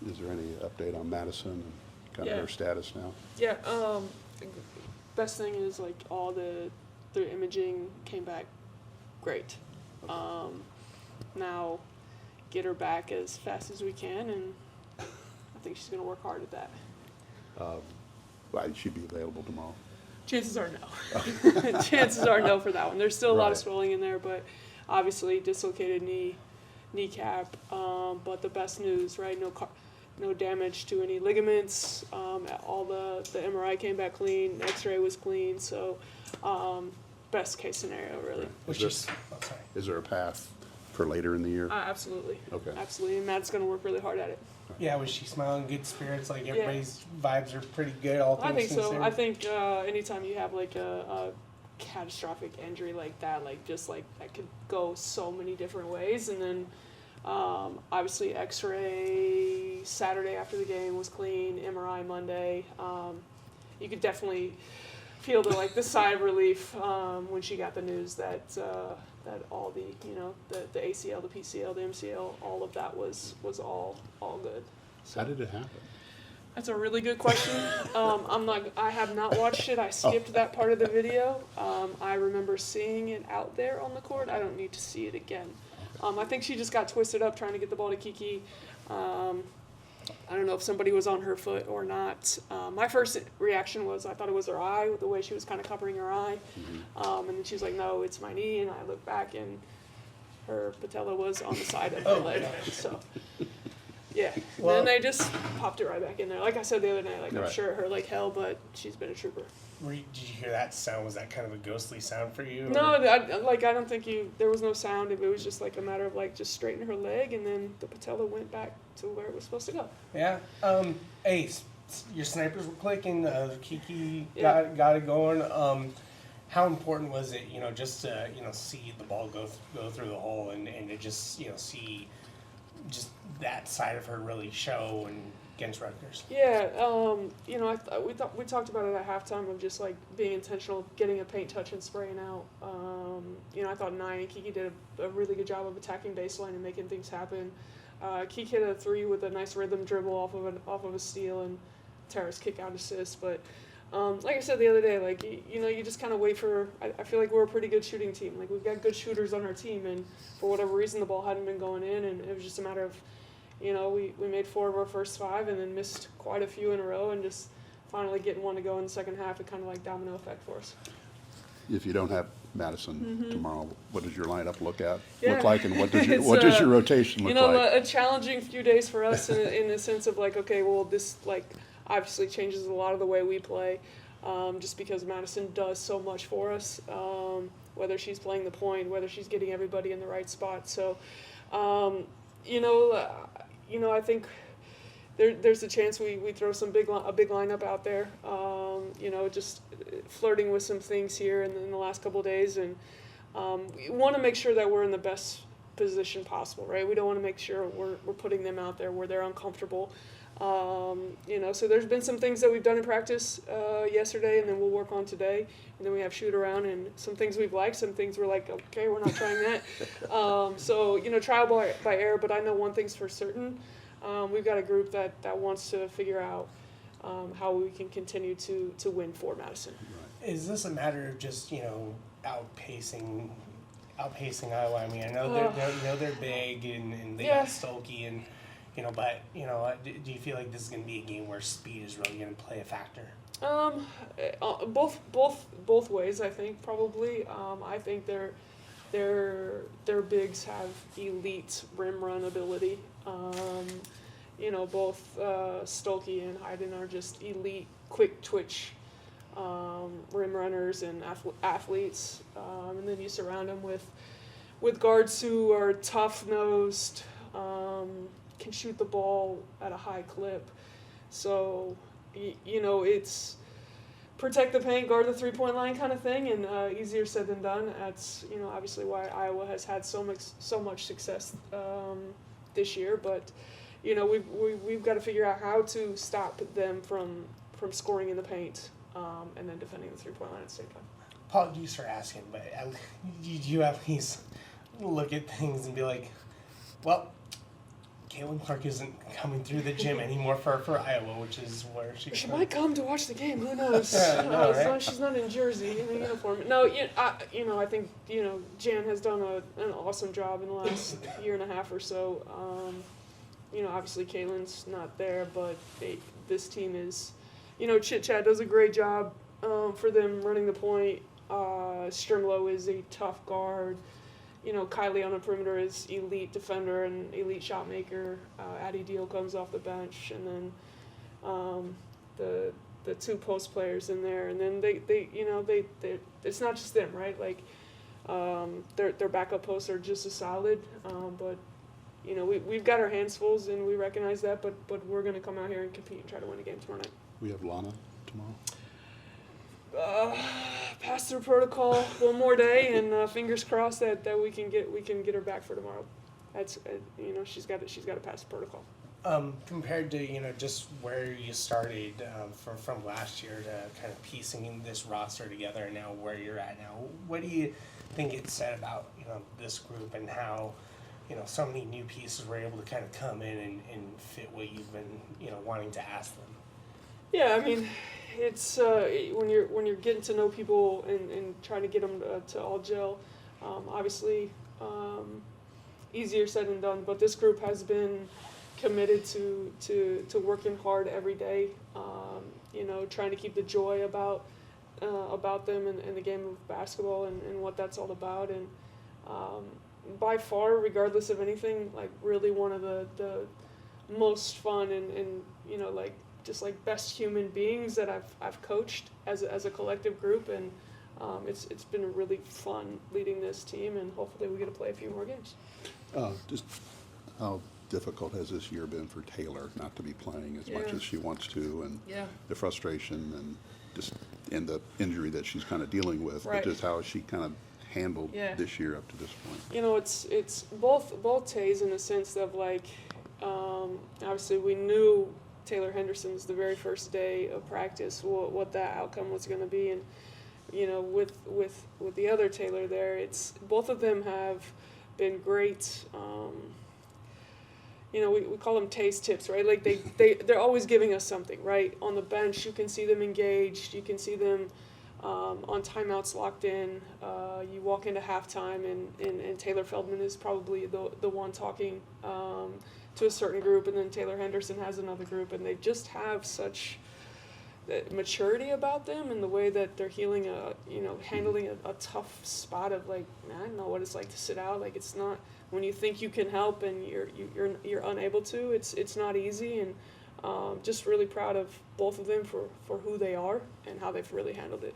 Is there any update on Madison and kind of Yeah. her status now? Yeah, best thing is like all the imaging came back great. Now get her back as fast as we can, and I think she's gonna work hard at that. Well, she'd be available tomorrow. Chances are no. Chances are no for that one. There's still a lot of Right. swelling in there, but obviously dislocated kneecap. But the best news, right? No damage to any ligaments. All the MRI came back clean. X-ray was clean. So best case scenario, really. Is there a path for later in the year? Absolutely. Okay. Absolutely. And Matt's going to work really hard at it. Yeah, was she smiling, good spirits? Like everybody's vibes are pretty good. All things I think so. considered? I think anytime you have like a catastrophic injury like that, like just like that could go so many different ways. And then obviously X-ray Saturday after the game was clean. MRI Monday. You could definitely feel the sigh of relief when she got the news that all the the ACL, the PCL, the MCL, all of that was all good. So How did it happen? that's a really good question. I have not watched it. I skipped that part of the video. I remember seeing it out there on the court. I don't need to see it again. I think she just got twisted up trying to get the ball to Kiki. I don't know if somebody was on her foot or not. My first reaction was I thought it was her eye, with the way she was kind of covering her eye. And then she was like, no, it's my knee. And I looked back, and her patella was on the side of her leg. So, yeah. Well, then they just popped it right back in there. Like I said the other night, I'm Right. sure it hurt like hell, but she's been a trooper. Did you hear that sound? Was that kind of a ghostly sound for you? No, or- I don't think there was no sound. It was just like a matter of just straightening her leg, and then the patella went back to where it was supposed to go. Yeah. Hey, your snipers were clicking. Kiki Yeah. got it going. How important was it, just to see the ball go through the hole and to just see just that side of her really show and against Rutgers? Yeah, we talked about it at halftime of just being intentional, getting a paint touch and spraying out. I thought Nye and Kiki did a really good job of attacking baseline and making things happen. Kiki hit a three with a nice rhythm dribble off of a steal, and Tara's kick out assist. But like I said the other day, you just kind of wait for. I feel like we're a pretty good shooting team. We've got good shooters on our team, and for whatever reason the ball hadn't been going in, and it was just a matter of. We made 4 of our first 5 and then missed quite a few in a row, and just finally getting one to go in the second half, it kind of domino effect for us. If you don't have Madison tomorrow, what does your lineup look Yeah. like, and what does your rotation look like? A challenging few days for us in the sense of this obviously changes a lot of the way we play, just because Madison does so much for us, whether she's playing the point, whether she's getting everybody in the right spot. So, I think there's a chance we throw a big lineup out there. Just flirting with some things here in the last couple of days, and we want to make sure that we're in the best position possible, right? We don't want to make sure we're putting them out there where they're uncomfortable. So there's been some things that we've done in practice yesterday, and then we'll work on today, and then we have shoot around, and some things we've liked, some things we're like, okay, we're not trying that. Trial by error, but I know one thing's for certain. We've got a group that wants to figure out how we can continue to win for Madison. Is this a matter of just outpacing Iowa? I mean, I know they're big and they got Stolke and but do you feel like this is going to be a game where speed is really going to play a factor? Both ways, I think probably. I think their bigs have elite rim run ability. Both Stolke and Hayden are just elite quick twitch rim runners and athletes, and then you surround them with guards who are tough nosed. Can shoot the ball at a high clip. So, it's protect the paint, guard the three-point line kind of thing, and easier said than done. That's, obviously why Iowa has had so much success this year. But, we've got to figure out how to stop them from scoring in the paint and then defending the three-point line at the same time. Apologies for asking, but do you at least look at things and be like, well, Caitlin Clark isn't coming through the gym anymore for Iowa, which is where She might come to watch the game. Who knows? Yeah, I know, As long right? as she's not in jersey in a uniform. No, I think Jan has done an awesome job in the last year and a half or so. Obviously Caitlin's not there, but this team is, Chit Chat does a great job for them running the point. Strimlow is a tough guard. Kylie on the perimeter is elite defender and elite shot maker. Addie Deal comes off the bench, and then the two post players in there, and then they it's not just them, right? Like their backup posts are just as solid, but we've got our hands full, and we recognize that, but we're going to come out here and compete and try to win a game tomorrow night. We have Lana tomorrow. Pass through protocol one more day, and fingers crossed that we can get her back for tomorrow. That's she's got to pass the protocol. Compared to just where you started from last year to kind of piecing this roster together, and now where you're at now, what do you think it said about this group and how so many new pieces were able to kind of come in and fit what you've been wanting to ask them? Yeah, I mean, it's when you're getting to know people and trying to get them to all gel. Obviously, easier said than done. But this group has been committed to working hard every day. Trying to keep the joy about them and the game of basketball and what that's all about. And by far, regardless of anything, like really one of the most fun and just like best human beings that I've coached as a collective group, and it's been really fun leading this team, and hopefully we get to play a few more games. Just how difficult has this year been for Taylor not to be playing as much as she wants to, and the frustration and the injury that she's kind of dealing with, Right. but just how she kind of handled this year up to this point. It's both Tays in the sense of like, obviously we knew Taylor Henderson's the very first day of practice what that outcome was going to be, and with the other Taylor there, it's both of them have been great. We call them taste tips, right? Like they're always giving us something, right? On the bench, you can see them engaged. You can see them on timeouts locked in. You walk into halftime, and Taylor Feldman is probably the one talking to a certain group, and then Taylor Henderson has another group, and they just have such maturity about them and the way that they're handling a tough spot of like, man, I don't know what it's like to sit out. Like it's not, when you think you can help and you're unable to, it's not easy, and just really proud of both of them for who they are and how they've really handled it.